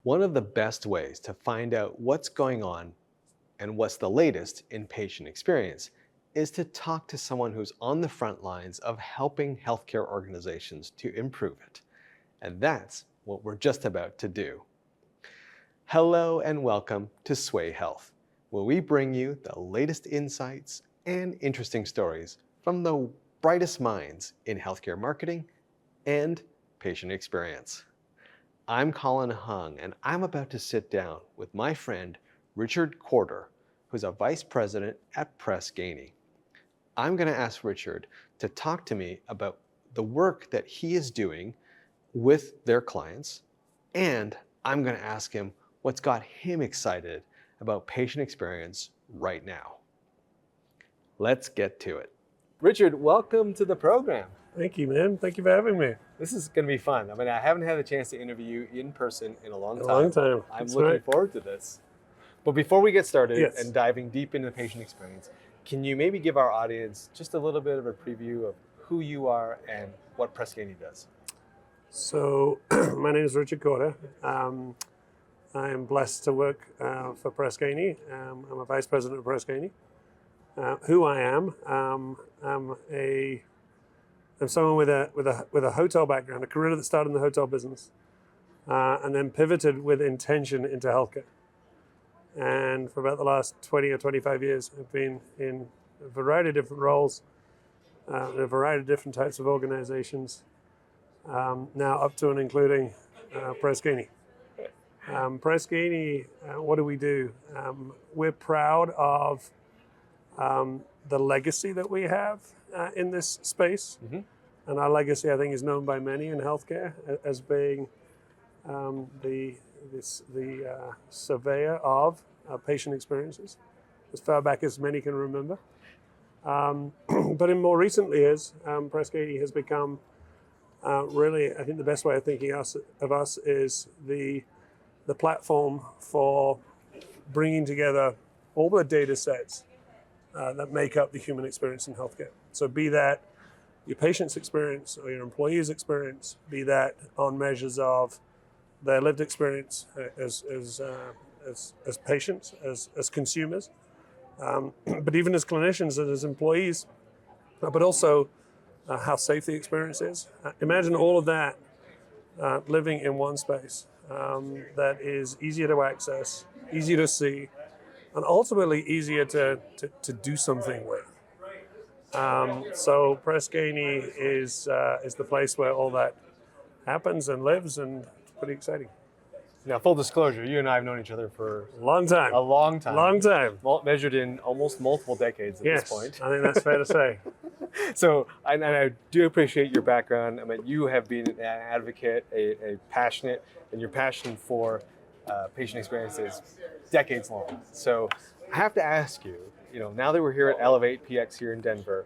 One of the best ways to find out what's going on and what's the latest in patient experience is to talk to someone who's on the front lines of helping healthcare organizations to improve it. And that's what we're just about to do. Hello and welcome to Swaay.Health, where we bring you the latest insights and interesting stories from the brightest minds in healthcare marketing and patient experience. I'm Colin Hung, and I'm about to sit down with my friend Richard Corder, who's a vice president at Press Ganey. I'm going to ask Richard to talk to me about the work that he is doing with their clients, and I'm going to ask him what's got him excited about patient experience right now. Let's get to it. Richard, welcome to the program. Thank you, man. Thank you for having me. This is going to be fun. I mean, I haven't had a chance to interview you in person in a long time. I'm That's looking right. forward to this. But before we get started Yes. and diving deep into the patient experience, can you maybe give our audience just a little bit of a preview of who you are and what Press Ganey does? So, my name is Richard Corder. I am blessed to work for Press Ganey. I'm a vice president of Press Ganey. Who I am, I'm someone with a hotel background, a career that started in the hotel business, and then pivoted with intention into healthcare. And for about the last 20 or 25 years, I've been in a variety of different roles, in a variety of different types of organizations, now up to and including Press Ganey. Press Ganey, what do we do? We're proud of the legacy that we have in this space. Mm-hmm. And our legacy, I think, is known by many in healthcare as being the surveyor of patient experiences, as far back as many can remember. But in more recent years, Press Ganey has become really, I think the best way of thinking of us is the platform for bringing together all the data sets that make up the human experience in healthcare. So be that your patient's experience or your employee's experience, be that on measures of their lived experience as patients, as consumers, but even as clinicians and as employees, but also how safe the experience is. Imagine all of that living in one space that is easier to access, easier to see, and ultimately easier to do something with. So Press Ganey is the place where all that happens and lives, and it's pretty exciting. Now, full disclosure, you and I have known each other for A long time. Long time. Measured in almost multiple decades at this point. I think that's fair to say. So, and I do appreciate your background. I mean, you have been an advocate, a passionate, and your passion for patient experience is decades long. So I have to ask you, now that we're here at ElevatePX here in Denver,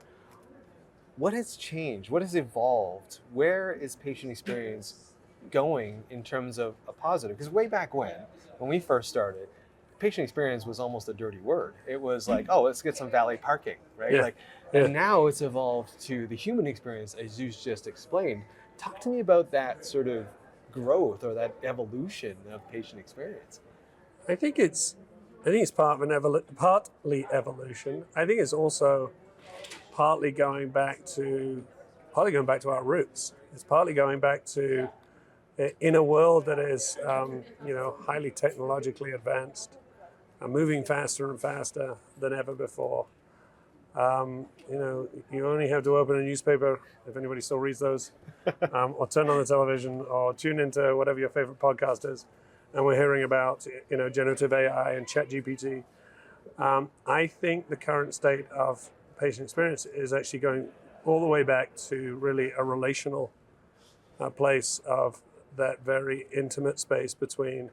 what has changed? What has evolved? Where is patient experience going in terms of a positive? Because way back when we first started, patient experience was almost a dirty word. It was like, oh, let's get some valet parking, right? Yeah. And now it's evolved to the human experience, as you just explained. Talk to me about that sort of growth or that evolution of patient experience. I think it's part of partly evolution. I think it's also partly going back to our roots. It's partly going back to in a world that is highly technologically advanced, moving faster and faster than ever before. You only have to open a newspaper, if anybody still reads those, or turn on the television, or tune into whatever your favorite podcast is, and we're hearing about generative AI and ChatGPT. I think the current state of patient experience is actually going all the way back to really a relational place of that very intimate space between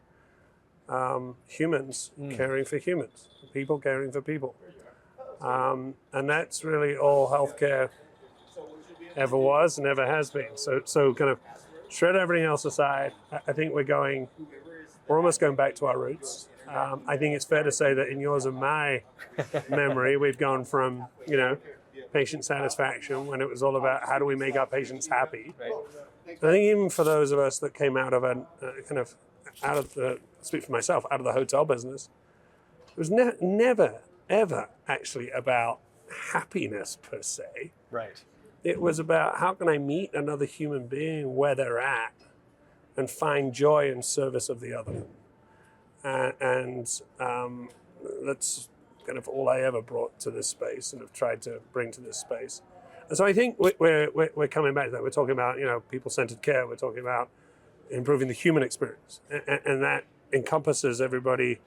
humans caring for humans, people caring for people. And that's really all healthcare ever was and ever has been. So kind of shred everything else aside, I think we're almost going back to our roots. I think it's fair to say that in yours and my memory, we've gone from, patient satisfaction when it was all about how do we make our patients happy. Right. I think even for those of us that came out of speak for myself, out of the hotel business, it was never, ever actually about happiness per se. Right. It was about how can I meet another human being where they're at and find joy in service of the other. And that's kind of all I ever brought to this space and have tried to bring to this space. And so I think we're coming back to that. We're talking about, people-centered care. We're talking about improving the human experience. And that encompasses everybody,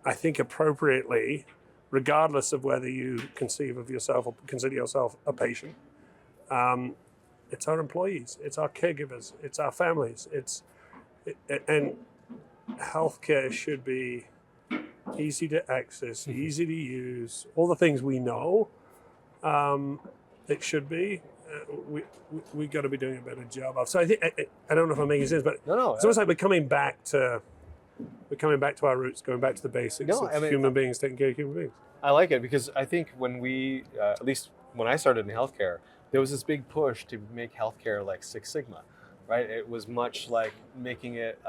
I think, appropriately, regardless of whether you conceive of yourself or consider yourself a patient. It's our employees, it's our caregivers, it's our families. And healthcare should be easy to access, easy to use, all the things we know it should be. We got to be doing a better job of. So I think I don't know if I'm making sense, but No. it's almost like we're coming back to our roots, going back to the basics of human beings taking care of human beings. I like it because I think when we, at least when I started in healthcare, there was this big push to make healthcare like Six Sigma, right? It was much like making it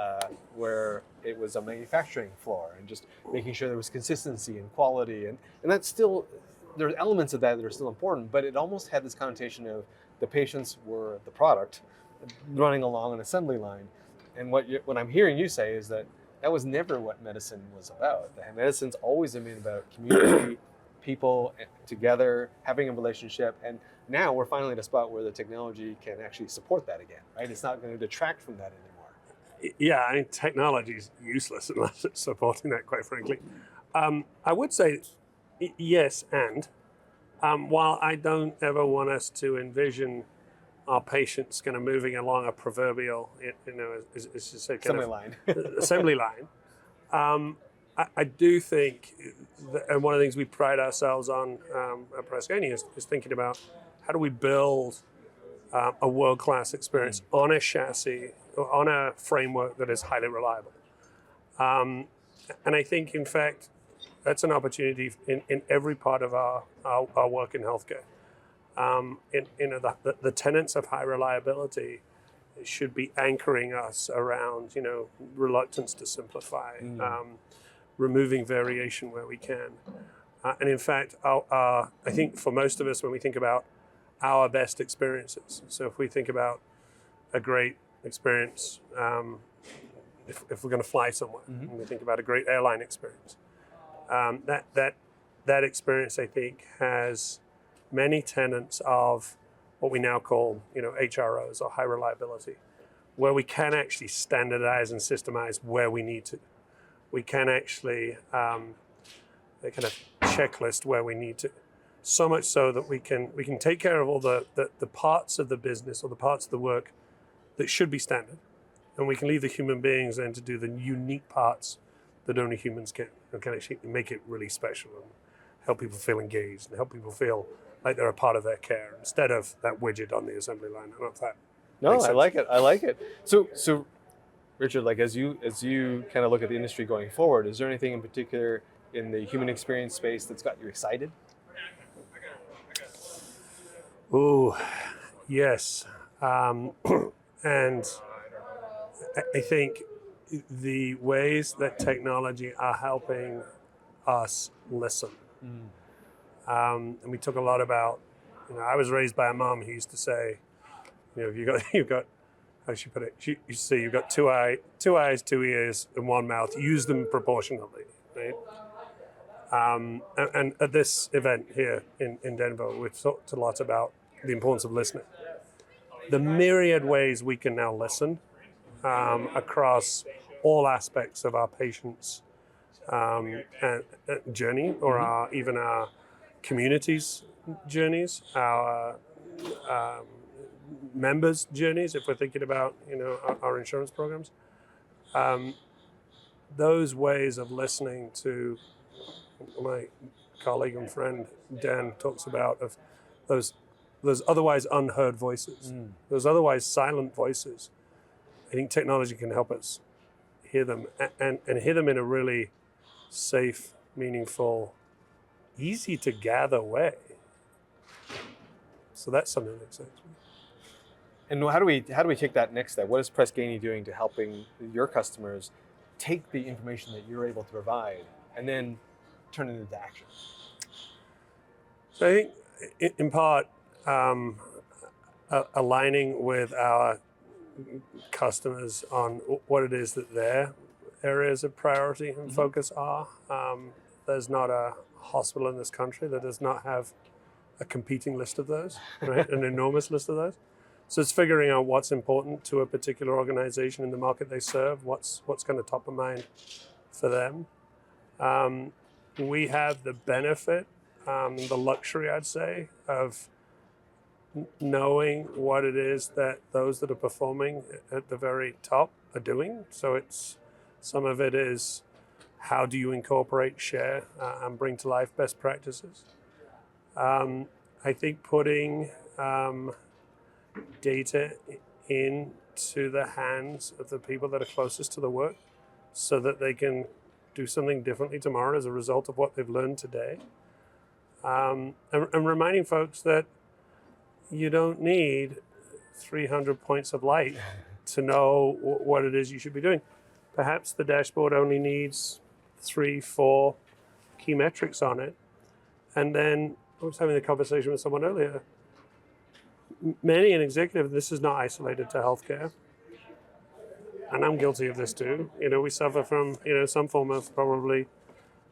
where it was a manufacturing floor and just making sure there was consistency and quality. And that's still, there are elements of that are still important, but it almost had this connotation of the patients were the product running along an assembly line. And what I'm hearing you say is that was never what medicine was about. Medicine's always been about community, people together, having a relationship. And now we're finally at a spot where the technology can actually support that again, right? It's not going to detract from that anymore. Yeah, I mean, technology is useless unless it's supporting that, quite frankly. I would say yes, and while I don't ever want us to envision our patients kind of moving along a proverbial, assembly line. I do think, and one of the things we pride ourselves on at Press Ganey is thinking about how do we build a world-class experience on a chassis, on a framework that is highly reliable. And I think, in fact, that's an opportunity in every part of our work in healthcare. The tenets of high reliability should be anchoring us around, reluctance to simplify, removing variation where we can. And in fact, I think for most of us, when we think about our best experiences, so if we think about a great experience, if we're going to fly somewhere, and we think about a great airline experience, that experience, I think, has many tenets of what we now call, HROs, or high reliability, where we can actually standardize and systemize where we need to. We can actually kind of checklist where we need to. So much so that we can take care of all the parts of the business or the parts of the work that should be standard, and we can leave the human beings then to do the unique parts that only humans can, and can actually make it really special and help people feel engaged and help people feel like they're a part of their care instead of that widget on the assembly line. I don't know if that makes sense. I like it. So Richard, like as you kind of look at the industry going forward, is there anything in particular in the human experience space that's got you excited? Oh, yes. And I think the ways that technology are helping us listen. And we talk a lot about, I was raised by a mom who used to say, you've got, how she put it? She used to say, you've got two eyes, 2 ears, and one mouth. Use them proportionately, right? And at this event here in Denver, we've talked a lot about the importance of listening. The myriad ways we can now listen across all aspects of our patients' journey, or even our communities' journeys, our members' journeys, if we're thinking about our insurance programs. Those ways of listening to, my colleague and friend Dan talks about, of those otherwise unheard voices, those otherwise silent voices. I think technology can help us hear them and hear them in a really safe, meaningful, easy to gather way. So that's something that excites me. And how do we take that next step? What is Press Ganey doing to helping your customers take the information that you're able to provide and then turn it into action? So I think in part, aligning with our customers on what it is that their areas of priority and focus are. There's not a hospital in this country that does not have a competing list of those, right? An enormous list of those. So it's figuring out what's important to a particular organization in the market they serve, what's kind of top of mind for them. We have the benefit, the luxury, I'd say, of knowing what it is that those that are performing at the very top are doing. So some of it is how do you incorporate, share, and bring to life best practices. I think putting data into the hands of the people that are closest to the work so that they can do something differently tomorrow as a result of what they've learned today. And reminding folks that you don't need 300 points of light to know what it is you should be doing. Perhaps the dashboard only needs 3-4 key metrics on it. And then I was having a conversation with someone earlier. Many an executive, this is not isolated to healthcare. And I'm guilty of this too. We suffer from, some form of probably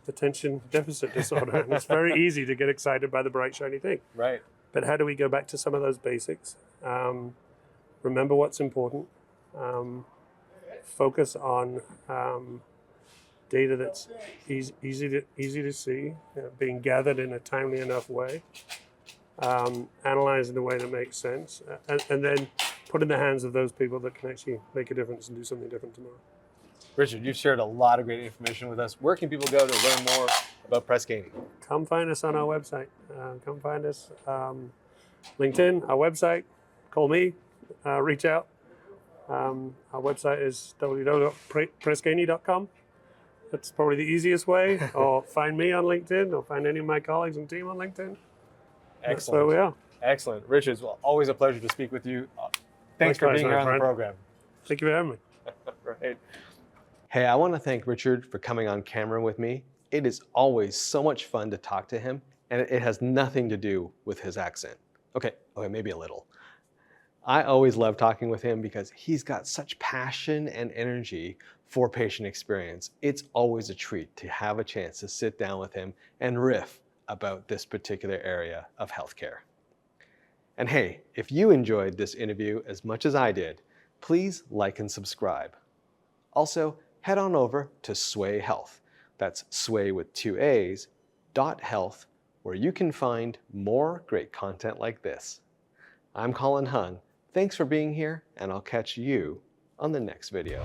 attention deficit disorder. And it's very easy to get excited by the bright, shiny thing. Right. But how do we go back to some of those basics? Remember what's important. Focus on data that's easy to see, being gathered in a timely enough way, analyze in a way that makes sense, and then put in the hands of those people that can actually make a difference and do something different tomorrow. Richard, you've shared a lot of great information with us. Where can people go to learn more about Press Ganey? Come find us on our website. Come find us. LinkedIn, our website. Call me. Reach out. Our website is www.pressganey.com. That's probably the easiest way. Or find me on LinkedIn, or find any of my colleagues and team on LinkedIn. Excellent. That's where we are. Excellent. Richard, well, always a pleasure to speak with you. Thanks for being here on the program. Thank you for having me. Right. Hey, I want to thank Richard for coming on camera with me. It is always so much fun to talk to him, and it has nothing to do with his accent. Okay, maybe a little. I always love talking with him because he's got such passion and energy for patient experience. It's always a treat to have a chance to sit down with him and riff about this particular area of healthcare. And hey, if you enjoyed this interview as much as I did, please like and subscribe. Also, head on over to Swaay.Health. That's Sway with 2 A's, .health, where you can find more great content like this. I'm Colin Hung. Thanks for being here, and I'll catch you on the next video.